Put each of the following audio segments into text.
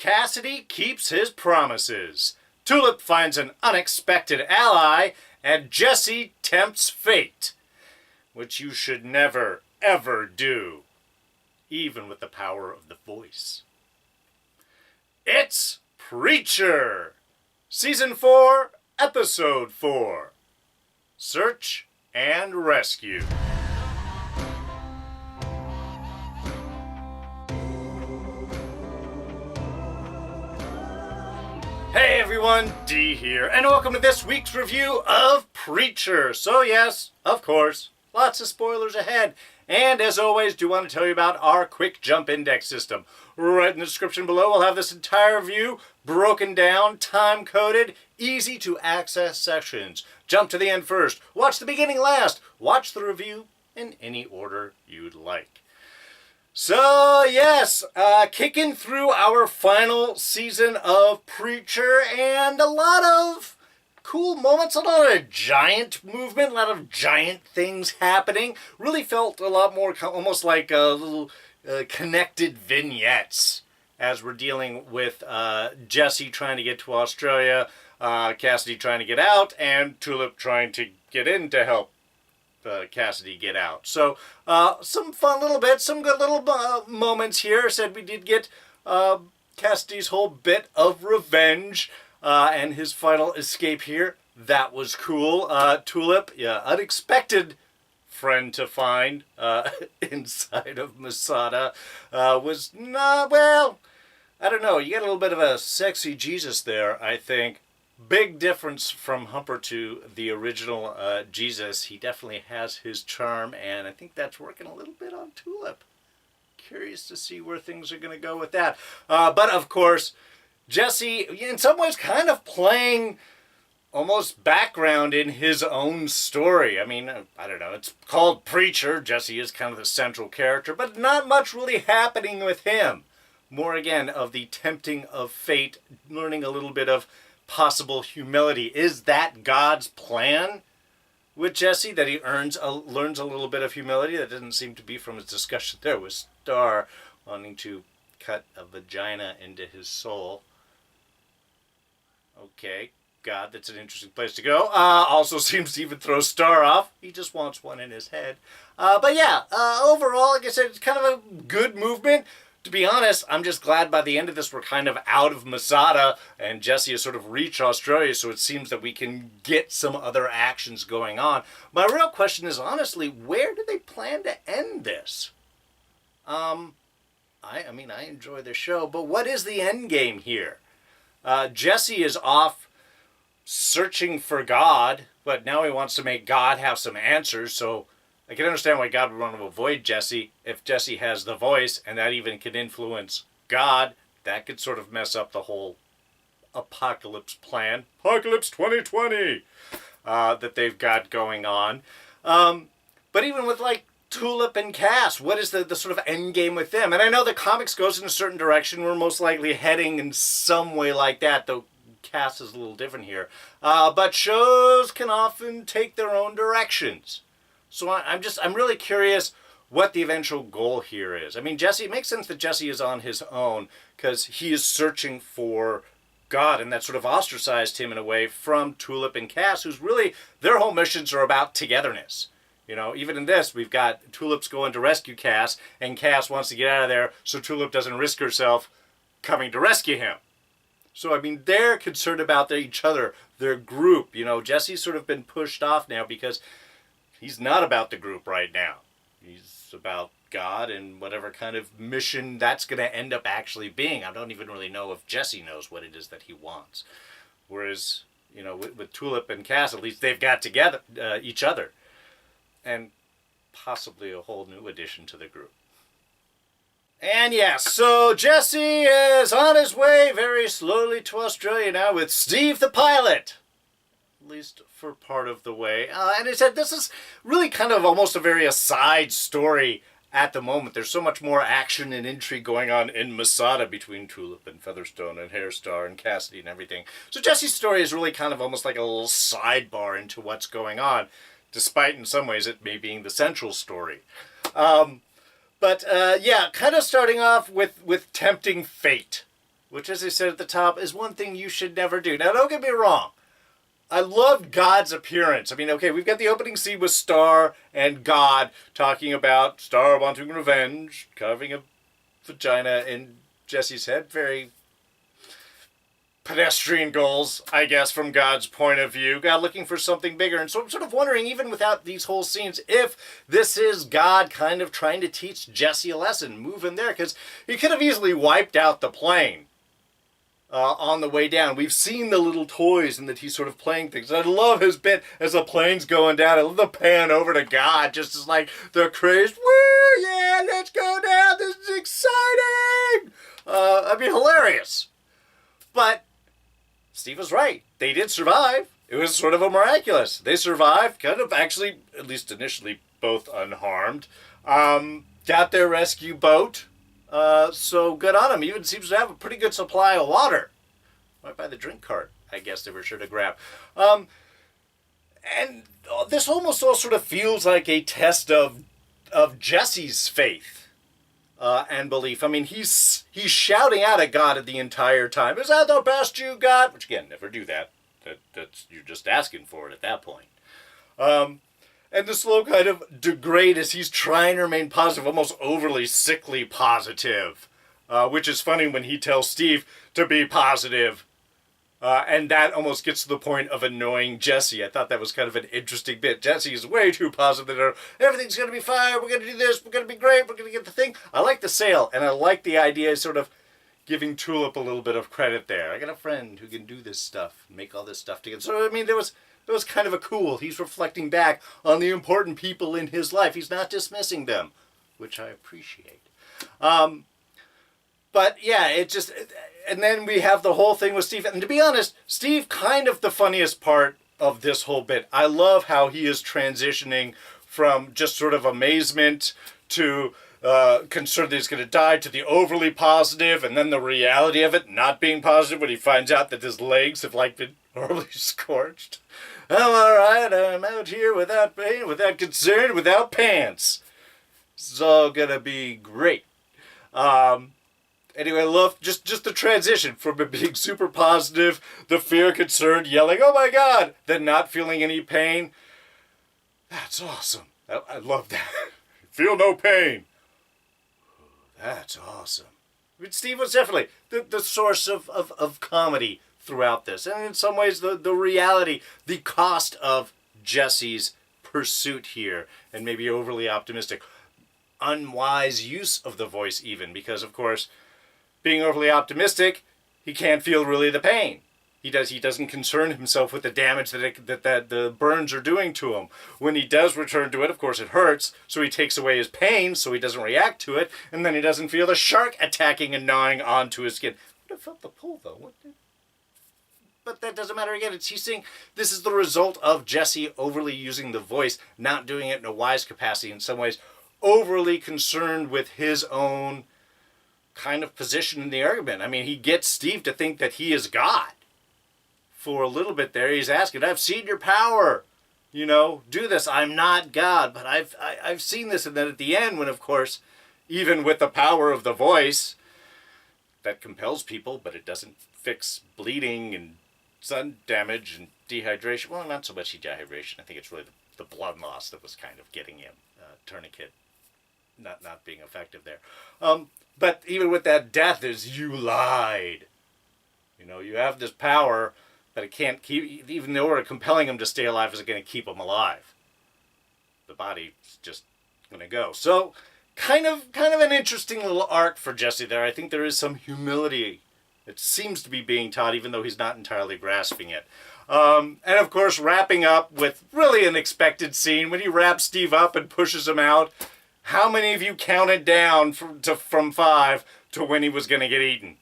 Cassidy keeps his promises. Tulip finds an unexpected ally, and Jesse tempts fate, which you should never, ever do, even with the power of the voice. It's Preacher, Season 4, Episode 4, Search and Rescue. Hey everyone, D here, and welcome to this week's review of Preacher. So yes, of course, lots of spoilers ahead. And as always, do want to tell you about our quick jump index system. Right in the description below, we'll have this entire review broken down, time-coded, easy to access sections. Jump to the end first, watch the beginning last, watch the review in any order you'd like. So yes, kicking through our final season of Preacher, and a lot of cool moments, a lot of giant movement, a lot of giant things happening. Really felt a lot more almost like little connected vignettes as we're dealing with Jesse trying to get to Australia, Cassidy trying to get out, and Tulip trying to get in to help Cassidy get out. So some fun little bits, some good little moments here. Said we did get Cassidy's whole bit of revenge and his final escape here. That was cool. Tulip, yeah, unexpected friend to find inside of Masada was not, well, I don't know. You get a little bit of a sexy Jesus there, I think. Big difference from Humperdoo, the original Jesus. He definitely has his charm, and I think that's working a little bit on Tulip. Curious to see where things are going to go with that. But of course, Jesse, in some ways, kind of playing almost background in his own story. I mean, I don't know. It's called Preacher. Jesse is kind of the central character, but not much really happening with him. More, again, of the tempting of fate, learning a little bit of possible humility. Is that God's plan with Jesse, that he learns a little bit of humility? That doesn't seem to be from his discussion there with Starr wanting to cut a vagina into his soul. Okay, God, that's an interesting place to go. Also seems to even throw Starr off. He just wants one in his head. But yeah, overall, like I said, it's kind of a good movement. To be honest, I'm just glad by the end of this we're kind of out of Masada and Jesse has sort of reached Australia, so it seems that we can get some other actions going on. My real question is, honestly, where do they plan to end this? I mean, I enjoy the show, but what is the end game here? Jesse is off searching for God, but now he wants to make God have some answers, so I can understand why God would want to avoid Jesse if Jesse has the voice, and that even could influence God. That could sort of mess up the whole apocalypse plan. Apocalypse 2020! That they've got going on. But even with, like, Tulip and Cass, what is the sort of end game with them? And I know the comics goes in a certain direction. We're most likely heading in some way like that, though Cass is a little different here. But shows can often take their own directions. So I'm really curious what the eventual goal here is. I mean, Jesse, it makes sense that Jesse is on his own because he is searching for God, and that sort of ostracized him in a way from Tulip and Cass, who's really, their whole missions are about togetherness. You know, even in this, we've got Tulip's going to rescue Cass, and Cass wants to get out of there so Tulip doesn't risk herself coming to rescue him. So, I mean, they're concerned about each other, their group. You know, Jesse's sort of been pushed off now because he's not about the group right now. He's about God and whatever kind of mission that's going to end up actually being. I don't even really know if Jesse knows what it is that he wants. Whereas, you know, with Tulip and Cass, at least they've got together each other. And possibly a whole new addition to the group. And yes, so Jesse is on his way very slowly to Australia now with Steve the pilot. At least for part of the way. And I said this is really kind of almost a very aside story at the moment. There's so much more action and intrigue going on in Masada between Tulip and Featherstone and Starr and Cassidy and everything. So Jesse's story is really kind of almost like a little sidebar into what's going on, despite in some ways it may being the central story. But yeah, kind of starting off with tempting fate, which, as I said at the top, is one thing you should never do. Now, don't get me wrong. I loved God's appearance. I mean, okay, we've got the opening scene with Starr and God talking about Starr wanting revenge, carving a vagina in Jesse's head. Very pedestrian goals, I guess, from God's point of view. God looking for something bigger. And so I'm sort of wondering, even without these whole scenes, if this is God kind of trying to teach Jesse a lesson, move him there, because he could have easily wiped out the plane on the way down. We've seen the little toys and that he's sort of playing things. I love his bit as the plane's going down. I love the pan over to God, just as like the craze. Woo, yeah, let's go down. This is exciting. I mean, hilarious. But Steve was right. They did survive. It was sort of a miraculous. They survived, kind of actually, at least initially, both unharmed. Got their rescue boat. So good on him. He even seems to have a pretty good supply of water. Right by the drink cart, I guess they were sure to grab. And this almost all sort of feels like a test of Jesse's faith and belief. I mean, he's shouting out at God the entire time. Is that the best you got? Which, again, never do that. That's you're just asking for it at that point. And the slow kind of degrade as he's trying to remain positive, almost overly sickly positive. Which is funny when he tells Steve to be positive. And that almost gets to the point of annoying Jesse. I thought that was kind of an interesting bit. Jesse is way too positive. Everything's going to be fine. We're going to do this. We're going to be great. We're going to get the thing. I like the sale. And I like the idea of sort of giving Tulip a little bit of credit there. I got a friend who can do this stuff. Make all this stuff together. So, I mean, there was kind of a cool. He's reflecting back on the important people in his life. He's not dismissing them, which I appreciate. But yeah, it just, and then we have the whole thing with Steve. And to be honest, Steve, kind of the funniest part of this whole bit. I love how he is transitioning from just sort of amazement to concerned that he's going to die, to the overly positive, and then the reality of it not being positive when he finds out that his legs have like been horribly scorched. I'm all right. I'm out here without pain, without concern, without pants. This is all going to be great. Anyway, I love just the transition from it being super positive, the fear, concern, yelling, oh my God, then not feeling any pain. That's awesome. I love that. Feel no pain. That's awesome. I mean, Steve was definitely the source of comedy throughout this. And in some ways, the reality, the cost of Jesse's pursuit here, and maybe overly optimistic, unwise use of the voice even, because, of course, being overly optimistic, he can't feel really the pain. He doesn't concern himself with the damage that the burns are doing to him. When he does return to it, of course, it hurts, so he takes away his pain, so he doesn't react to it, and then he doesn't feel the shark attacking and gnawing onto his skin. Would have felt the pull, though. But that doesn't matter again. He's saying this is the result of Jesse overly using the voice, not doing it in a wise capacity, in some ways, overly concerned with his own kind of position in the argument. I mean, he gets Steve to think that he is God. For a little bit there, he's asking, I've seen your power. You know, do this. I'm not God, but I've seen this. And then at the end, when, of course, even with the power of the voice, that compels people, but it doesn't fix bleeding and sun damage and dehydration. Well, not so much dehydration. I think it's really the blood loss that was kind of getting him. Tourniquet not being effective there. But even with that death is, you lied. You know, you have this power, but it can't keep, even though we're compelling him to stay alive, is it going to keep him alive? The body's just going to go. So, kind of an interesting little arc for Jesse there. I think there is some humility that seems to be being taught, even though he's not entirely grasping it. And of course, wrapping up with really an expected scene when he wraps Steve up and pushes him out. How many of you counted down from 5 to when he was going to get eaten?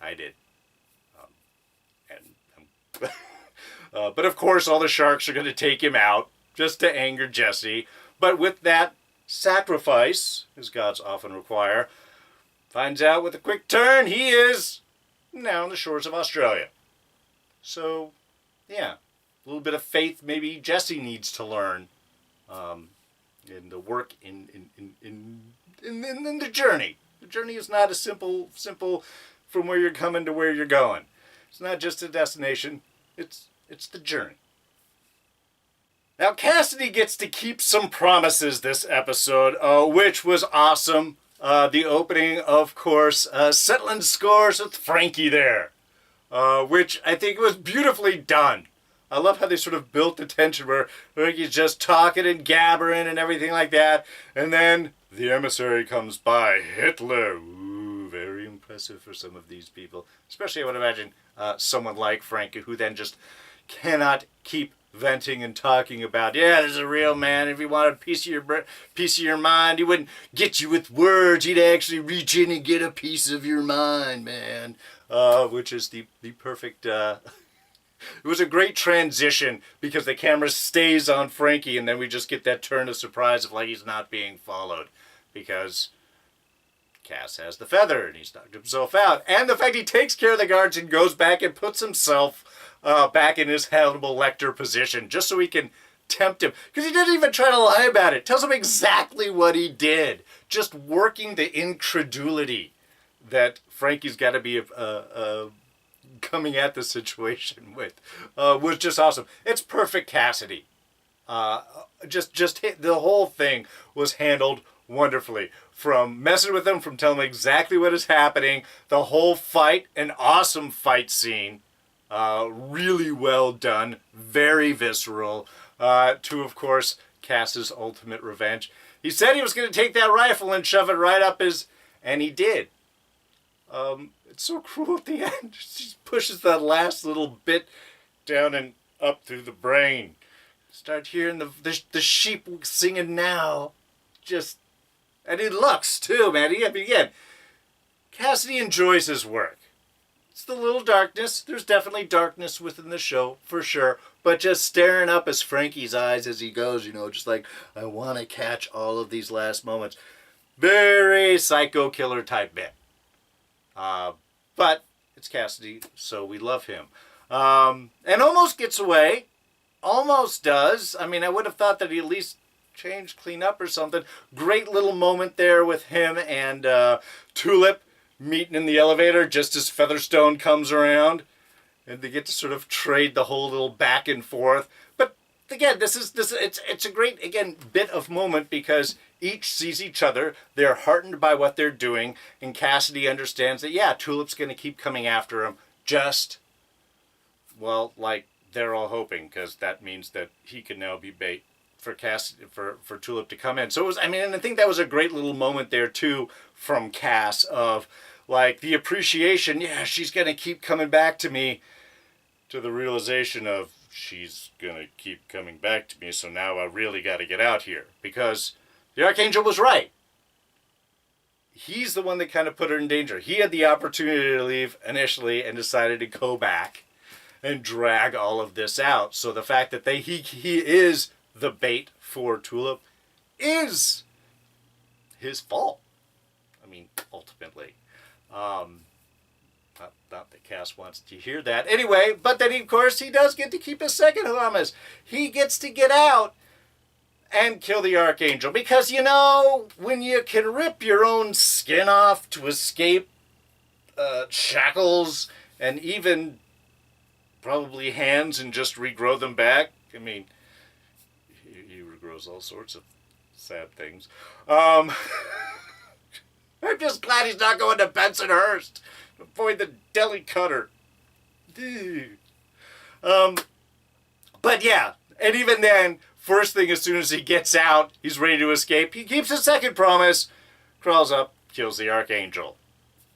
I did. But of course, all the sharks are going to take him out just to anger Jesse. But with that sacrifice, as gods often require, finds out with a quick turn he is now on the shores of Australia. So, yeah, a little bit of faith maybe Jesse needs to learn in the work in the journey. The journey is not a simple from where you're coming to where you're going. It's not just a destination, it's the journey. Now, Cassidy gets to keep some promises this episode, which was awesome. The opening, of course, settling scores with Frankie there, which I think was beautifully done. I love how they sort of built the tension where Frankie's just talking and gabbering and everything like that. And then the emissary comes by, Hitler. Ooh, very impressive for some of these people. Especially, I would imagine, someone like Frankie, who then just cannot keep venting and talking about, yeah, there's a real man. If he wanted a piece of your mind, he wouldn't get you with words. He'd actually reach in and get a piece of your mind, man. Which is the perfect. It was a great transition because the camera stays on Frankie, and then we just get that turn of surprise of like he's not being followed because Cass has the feather and he's knocked himself out, and the fact he takes care of the guards and goes back and puts himself back in his Hannibal Lecter position, just so he can tempt him. Because he didn't even try to lie about it. Tells him exactly what he did. Just working the incredulity that Frankie's got to be coming at the situation with was just awesome. It's perfect Cassidy. Just hit, the whole thing was handled wonderfully. From messing with him, from telling him exactly what is happening, the whole fight, an awesome fight scene. Really well done, very visceral, to, of course, Cass's ultimate revenge. He said he was going to take that rifle and shove it right up his, and he did. It's so cruel at the end. He pushes that last little bit down and up through the brain. Start hearing the sheep singing now. Just, and he looks, too, man. Again, Cassidy enjoys his work. It's the little darkness. There's definitely darkness within the show, for sure. But just staring up as Frankie's eyes as he goes, just like, I want to catch all of these last moments. Very psycho killer type bit. But it's Cassidy, so we love him. And almost gets away. Almost does. I mean, I would have thought that he at least changed, clean up or something. Great little moment there with him and Tulip meeting in the elevator just as Featherstone comes around, and they get to sort of trade the whole little back and forth. But again, it's a great, again, bit of moment because each sees each other, they're heartened by what they're doing, and Cassidy understands that, yeah, Tulip's going to keep coming after him, just, well, like they're all hoping, because that means that he can now be bait for for Tulip to come in. So it was, and I think that was a great little moment there too from Cass of like the appreciation, yeah, she's gonna keep coming back to me, to the realization of she's gonna keep coming back to me, so now I really gotta get out here. Because the Archangel was right. He's the one that kind of put her in danger. He had the opportunity to leave initially and decided to go back and drag all of this out. So the fact that he is the bait for Tulip is his fault. I mean, ultimately. Not that Cass wants to hear that. Anyway, but then, of course, he does get to keep his second promise. He gets to get out and kill the Archangel. Because, when you can rip your own skin off to escape shackles and even probably hands and just regrow them back, I mean, he regrows all sorts of sad things. I'm just glad he's not going to Bensonhurst. Avoid the deli cutter. But yeah, and even then, first thing as soon as he gets out, he's ready to escape. He keeps his second promise, crawls up, kills the Archangel.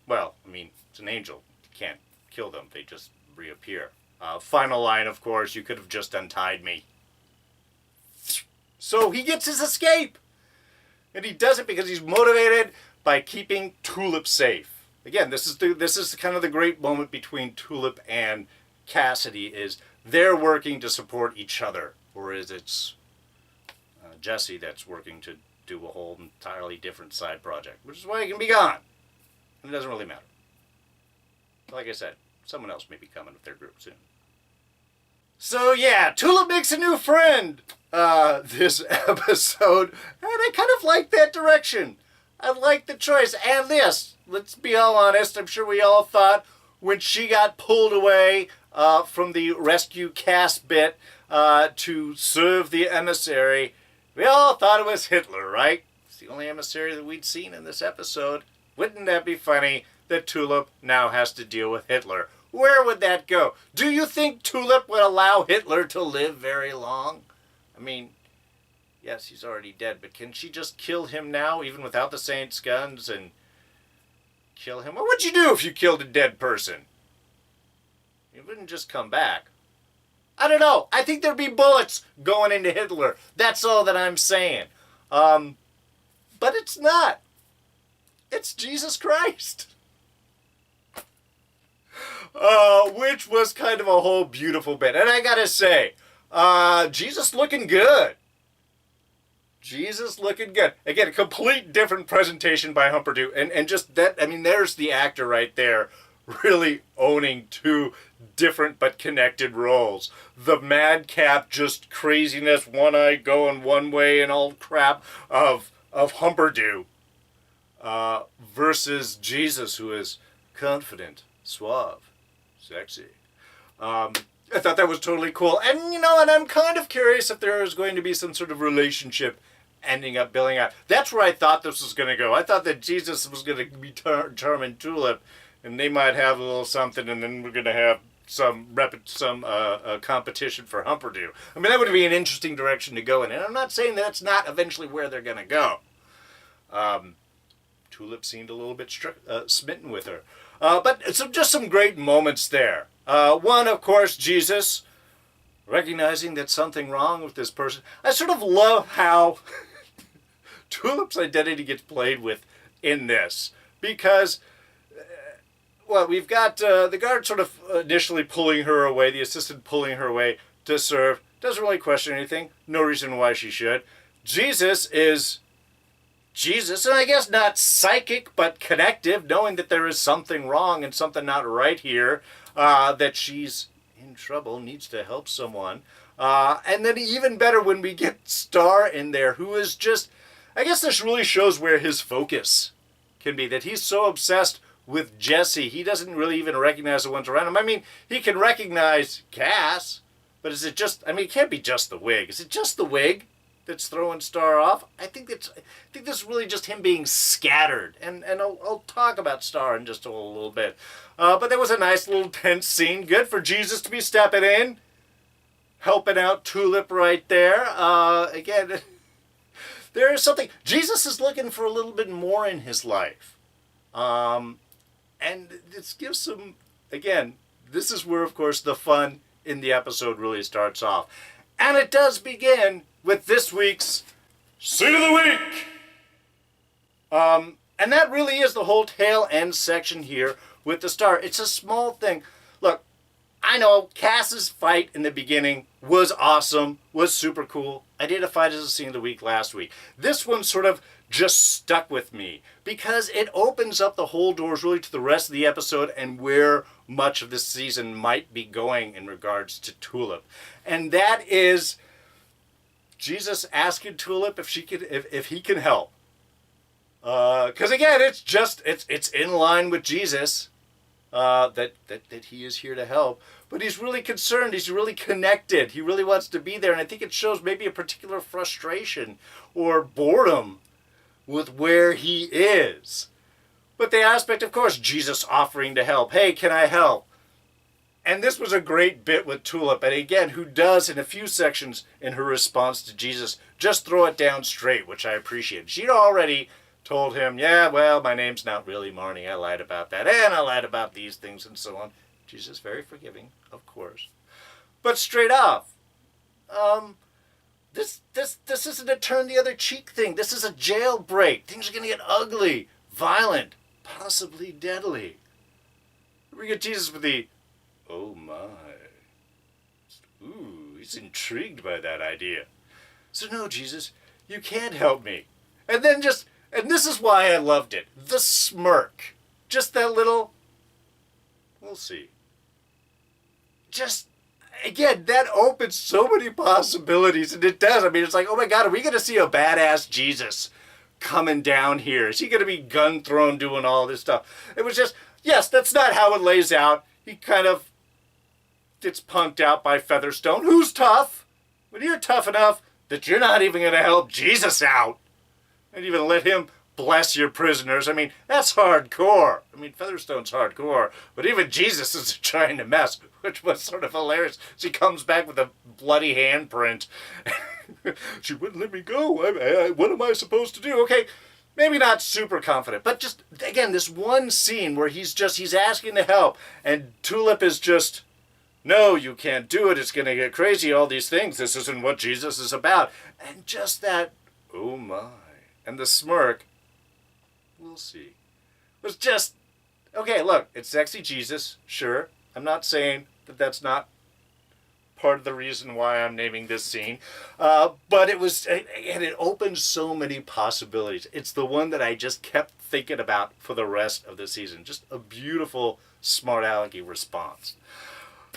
Well, I mean, it's an angel. You can't kill them. They just reappear. Final line, of course, you could have just untied me. So he gets his escape. And he does it because he's motivated by keeping Tulip safe. Again, this is kind of the great moment between Tulip and Cassidy, is they're working to support each other. Whereas it's Jesse that's working to do a whole entirely different side project. Which is why he can be gone. And it doesn't really matter. Like I said, someone else may be coming with their group soon. So yeah, Tulip makes a new friend this episode. And I kind of like that direction. I like the choice. And this let's be all honest. I'm sure we all thought when she got pulled away from the rescue cast bit to serve the emissary, we all thought it was Hitler, right? It's the only emissary that we'd seen in this episode. Wouldn't that be funny that Tulip now has to deal with Hitler? Where would that go? Do you think Tulip would allow Hitler to live very long? I mean, yes, he's already dead, but can she just kill him now, even without the Saints' guns, and kill him? What would you do if you killed a dead person? You wouldn't just come back. I don't know. I think there'd be bullets going into Hitler. That's all that I'm saying. But it's not. It's Jesus Christ. Which was kind of a whole beautiful bit. And I gotta say, Jesus looking good. Jesus looking good. Again, a complete different presentation by Humperdoo. And just that, I mean, there's the actor right there really owning two different but connected roles. The madcap, just craziness, one eye going one way and all crap of Humperdoo. Versus Jesus, who is confident, suave, sexy. I thought that was totally cool. And, you know, and I'm kind of curious if there is going to be some sort of relationship ending up building out. That's where I thought this was going to go. I thought that Jesus was going to be charming Tulip, and they might have a little something, and then we're going to have some competition for Humperdoo. I mean, that would be an interesting direction to go in. And I'm not saying that's not eventually where they're going to go. Tulip seemed a little bit smitten with her. But just some great moments there. One, of course, Jesus recognizing that something wrong with this person. I sort of love how Tulip's identity gets played with in this. Because, well, we've got the guard sort of initially pulling her away, the assistant pulling her away to serve. Doesn't really question anything. No reason why she should. Jesus is Jesus, and I guess not psychic, but connective, knowing that there is something wrong and something not right here, that she's in trouble, needs to help someone. And then even better when we get Starr in there, who is just, I guess this really shows where his focus can be, that he's so obsessed with Jesse, he doesn't really even recognize the ones around him. I mean, he can recognize Cass, but is it just, I mean, it can't be just the wig. Is it just the wig that's throwing Starr off? I think this is really just him being scattered, and I'll talk about Starr in just a little bit. But there was a nice little tense scene. Good for Jesus to be stepping in, helping out Tulip right there. Again, there is something. Jesus is looking for a little bit more in his life, and this gives some. Again, this is where, of course, the fun in the episode really starts off, and it does begin with this week's Scene of the Week. And that really is the whole tail end section here with the Starr. It's a small thing. Look, I know Cass's fight in the beginning was awesome, was super cool. I did a fight as a Scene of the Week last week. This one sort of just stuck with me because it opens up the whole doors really to the rest of the episode and where much of this season might be going in regards to Tulip. And that is Jesus asking Tulip if she could, if he can help. Because again, it's in line with Jesus that he is here to help. But he's really concerned. He's really connected. He really wants to be there. And I think it shows maybe a particular frustration or boredom with where he is. But the aspect, of course, Jesus offering to help. Hey, can I help? And this was a great bit with Tulip, and again, who does in a few sections in her response to Jesus, just throw it down straight, which I appreciate. She'd already told him, yeah, well, my name's not really Marnie, I lied about that, and I lied about these things, and so on. Jesus, very forgiving, of course. But straight off, this isn't a turn the other cheek thing. This is a jailbreak. Things are going to get ugly, violent, possibly deadly. We get Jesus with the, oh my. Ooh, he's intrigued by that idea. So no, Jesus, you can't help me. And then and this is why I loved it. The smirk. Just that little, we'll see. Just, again, that opens so many possibilities, and it does. I mean, it's like, oh my God, are we going to see a badass Jesus coming down here? Is he going to be gun thrown doing all this stuff? It was just, yes, that's not how it lays out. He kind of gets punked out by Featherstone, who's tough. But you're tough enough that you're not even going to help Jesus out. And even let him bless your prisoners. I mean, that's hardcore. I mean, Featherstone's hardcore. But even Jesus is trying to mess, which was sort of hilarious. She comes back with a bloody handprint. She wouldn't let me go. What am I supposed to do? Okay, maybe not super confident. But just, again, this one scene where he's asking to help. And Tulip is just, no, you can't do it. It's going to get crazy. All these things. This isn't what Jesus is about. And just that, oh my. And the smirk, we'll see. It was just, okay, look, it's sexy Jesus, sure. I'm not saying that that's not part of the reason why I'm naming this scene. But it was, and it opened so many possibilities. It's the one that I just kept thinking about for the rest of the season. Just a beautiful, smart alecky response.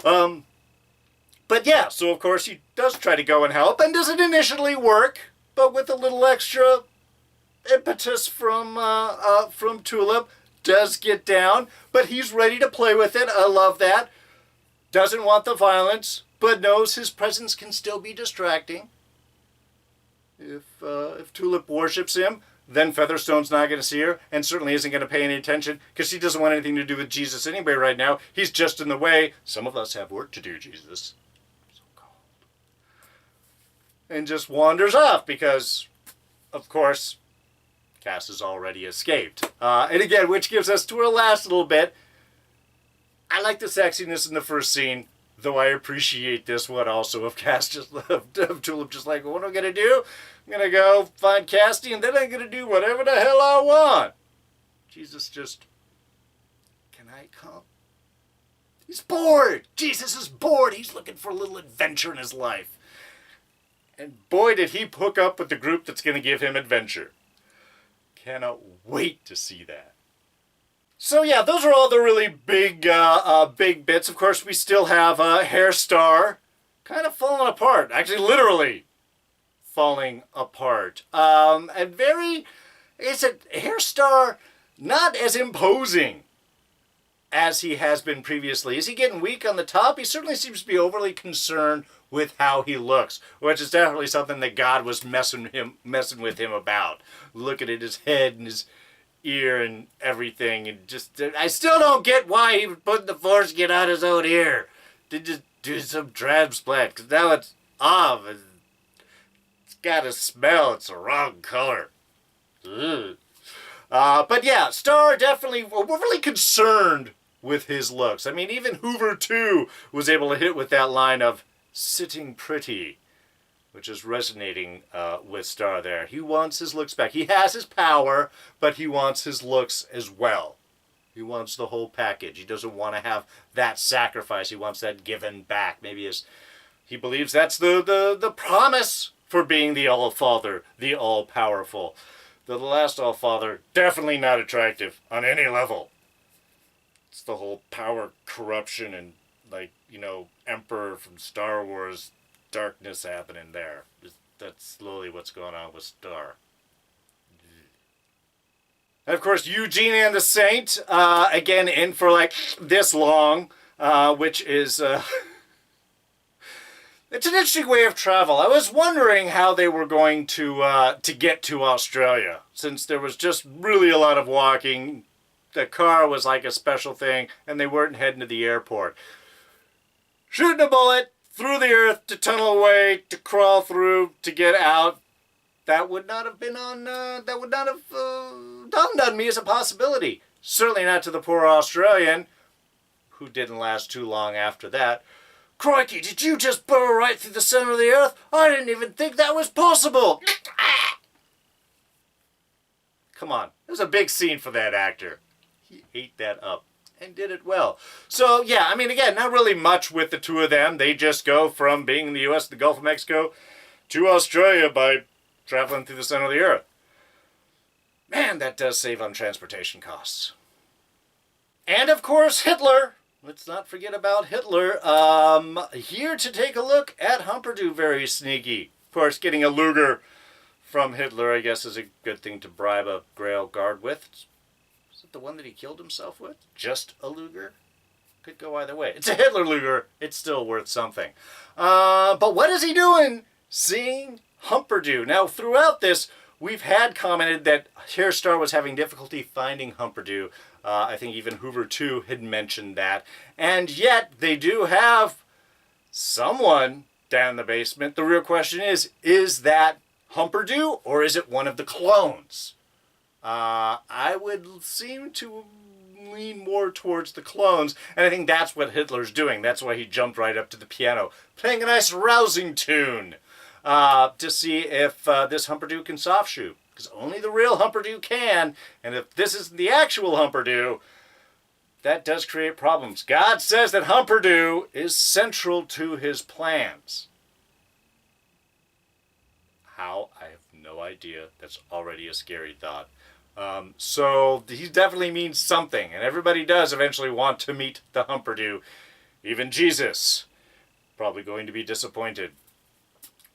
But yeah, so of course he does try to go and help, and doesn't initially work, but with a little extra impetus from Tulip, does get down, but he's ready to play with it. I love that. Doesn't want the violence, but knows his presence can still be distracting. If Tulip worships him, then Featherstone's not going to see her, and certainly isn't going to pay any attention, because she doesn't want anything to do with Jesus anyway right now. He's just in the way. Some of us have work to do, Jesus. So cold. And just wanders off, because, of course, Cass has already escaped. And again, which gives us to our last little bit. I like the sexiness in the first scene, though I appreciate this one also of Cass just of Tulip just like, what am I going to do? I'm going to go find Casty, and then I'm going to do whatever the hell I want. Jesus just, can I come? He's bored. Jesus is bored. He's looking for a little adventure in his life. And boy, did he hook up with the group that's going to give him adventure. Cannot wait to see that. So yeah, those are all the really big bits. Of course, we still have Starr kind of falling apart. Actually, literally falling apart. And very, is it Starr not as imposing as he has been previously? Is he getting weak on the top? He certainly seems to be overly concerned with how he looks, which is definitely something that God was messing with him about. Looking at his head and his ear and everything, and just, I still don't get why he was putting the foreskin on his own ear. To just do some transplant, because now it's off. It's got a smell. It's the wrong color. Ugh. But yeah, Starr definitely, we're really concerned with his looks. I mean, even Hoover, too, was able to hit with that line of sitting pretty, which is resonating with Starr there. He wants his looks back. He has his power, but he wants his looks as well. He wants the whole package. He doesn't want to have that sacrifice. He wants that given back. Maybe he believes that's the promise for being the All-Father, the All-Powerful. The last All-Father, definitely not attractive on any level. It's the whole power corruption and, Emperor from Star Wars darkness happening there. That's slowly what's going on with Starr. And of course, Eugene and the Saint, again, in for this long, which is, it's an interesting way of travel. I was wondering how they were going to get to Australia, since there was just really a lot of walking. The car was like a special thing, and they weren't heading to the airport. Shooting a bullet through the earth to tunnel away, to crawl through, to get out. That would not have been dawned on me as a possibility. Certainly not to the poor Australian, who didn't last too long after that. Crikey, did you just burrow right through the center of the earth? I didn't even think that was possible. Come on, it was a big scene for that actor. He ate that up and did it well. So, yeah, I mean, again, not really much with the two of them. They just go from being in the U.S., the Gulf of Mexico, to Australia by traveling through the center of the earth. Man, that does save on transportation costs. And, of course, Hitler. Let's not forget about Hitler. Here to take a look at Humperdoo, very sneaky. Of course, getting a Luger from Hitler, I guess, is a good thing to bribe a Grail guard with. Is it the one that he killed himself with? Just a Luger? Could go either way. It's a Hitler Luger. It's still worth something. But what is he doing seeing Humperdoo? Now, throughout this, we've had commented that here Starr was having difficulty finding Humperdoo. I think even Hoover 2 had mentioned that. And yet, they do have someone down in the basement. The real question is that Humperdoo or is it one of the clones? I would seem to lean more towards the clones, and I think that's what Hitler's doing. That's why he jumped right up to the piano, playing a nice rousing tune to see if this Humperdoo can soft shoe, because only the real Humperdoo can, and if this isn't the actual Humperdoo, that does create problems. God says that Humperdoo is central to his plans. How? I have no idea. That's already a scary thought. So he definitely means something, and everybody does eventually want to meet the Humperdoo. Even Jesus, probably going to be disappointed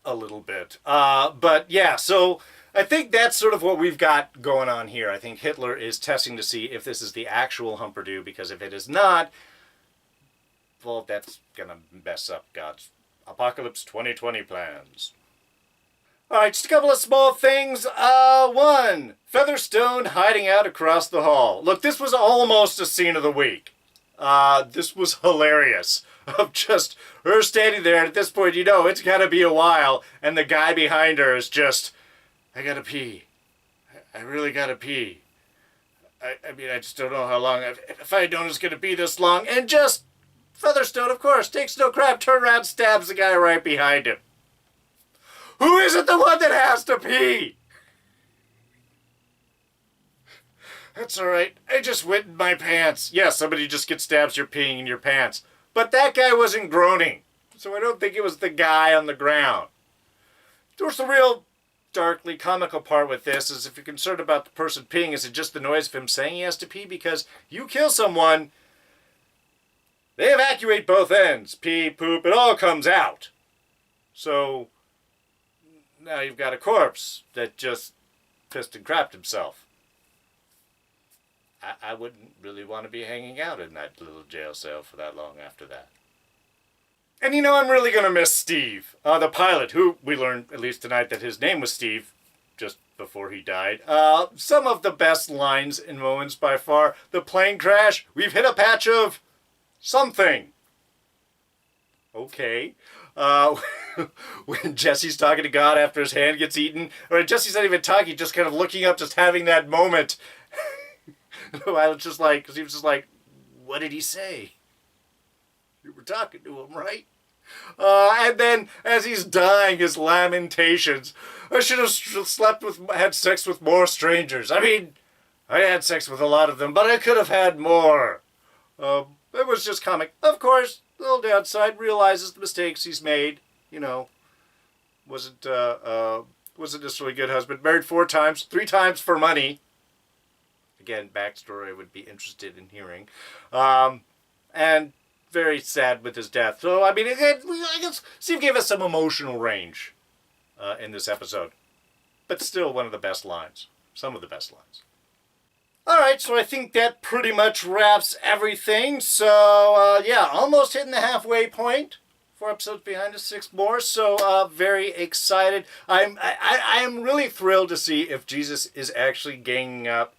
a little bit. But yeah, so I think that's sort of what we've got going on here. I think Hitler is testing to see if this is the actual Humperdoo, because if it is not, well, that's going to mess up God's Apocalypse 2020 plans. Alright, just a couple of small things. One, Featherstone hiding out across the hall. Look, this was almost a scene of the week. This was hilarious. Of just her standing there, and at this point, you know, it's gotta be a while, and the guy behind her is just, I gotta pee. I really gotta pee. I mean, I just don't know how long. If I don't, it's gonna be this long. And just, Featherstone, of course, takes no crap, turns around, stabs the guy right behind him. Who isn't the one that has to pee? That's alright. I just went in my pants. Yeah, somebody just gets stabbed, you're peeing in your pants. But that guy wasn't groaning. So I don't think it was the guy on the ground. Of course, the real darkly comical part with this is if you're concerned about the person peeing, is it just the noise of him saying he has to pee? Because you kill someone, they evacuate both ends. Pee, poop, it all comes out. So now you've got a corpse that just pissed and crapped himself. I wouldn't really want to be hanging out in that little jail cell for that long after that. And you know, I'm really going to miss Steve, the pilot, who we learned, at least tonight, that his name was Steve, just before he died. Some of the best lines and moments by far. The plane crash, we've hit a patch of something. Okay. When Jesse's talking to God after his hand gets eaten, or Jesse's not even talking, just kind of looking up, just having that moment. I was just like, because he was just like, what did he say? You were talking to him, right? And then, as he's dying, his lamentations. I should have had sex with more strangers. I mean, I had sex with a lot of them, but I could have had more. It was just comic. Of course, the little downside, realizes the mistakes he's made. You know, wasn't necessarily a good husband. Married 4 times, 3 times for money. Again, backstory I would be interested in hearing. And very sad with his death. So, I mean, I guess Steve gave us some emotional range in this episode. But still one of the best lines. Some of the best lines. Alright, so I think that pretty much wraps everything. So, yeah, almost hitting the halfway point. 4 episodes behind us, 6 more. So, very excited. I am really thrilled to see if Jesus is actually ganging up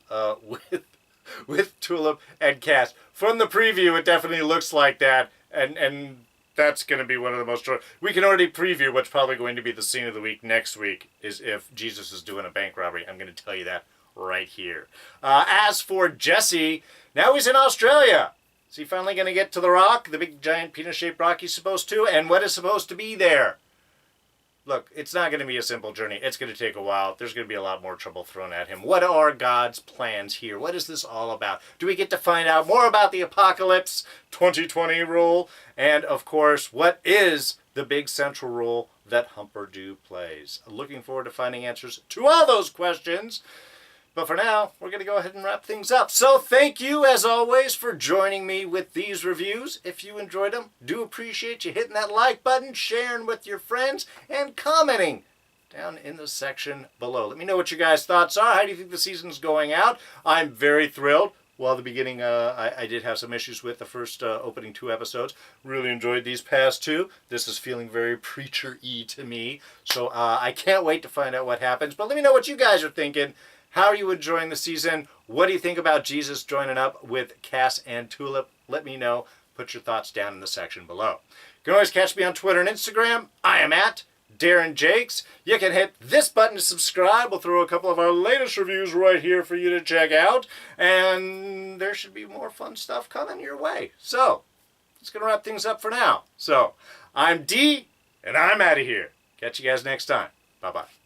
with Tulip and Cass. From the preview, it definitely looks like that. And that's going to be one of the most... We can already preview what's probably going to be the scene of the week next week, is if Jesus is doing a bank robbery. I'm going to tell you that right here. As for Jesse, now he's in Australia. Is he finally going to get to the rock, the big giant penis-shaped rock he's supposed to? And what is supposed to be there? Look, it's not going to be a simple journey. It's going to take a while. There's going to be a lot more trouble thrown at him. What are God's plans here? What is this all about? Do we get to find out more about the Apocalypse 2020 role? And, of course, what is the big central role that Humperdoo plays? Looking forward to finding answers to all those questions. But for now, we're going to go ahead and wrap things up. So thank you, as always, for joining me with these reviews. If you enjoyed them, do appreciate you hitting that like button, sharing with your friends, and commenting down in the section below. Let me know what your guys' thoughts are. How do you think the season's going out? I'm very thrilled. Well, the beginning, I did have some issues with the first opening 2 episodes. Really enjoyed these past 2. This is feeling very preacher-y to me. So I can't wait to find out what happens. But let me know what you guys are thinking. How are you enjoying the season? What do you think about Jesus joining up with Cass and Tulip? Let me know. Put your thoughts down in the section below. You can always catch me on Twitter and Instagram. I am at Darren Jakes. You can hit this button to subscribe. We'll throw a couple of our latest reviews right here for you to check out. And there should be more fun stuff coming your way. So, it's going to wrap things up for now. So, I'm D, and I'm out of here. Catch you guys next time. Bye-bye.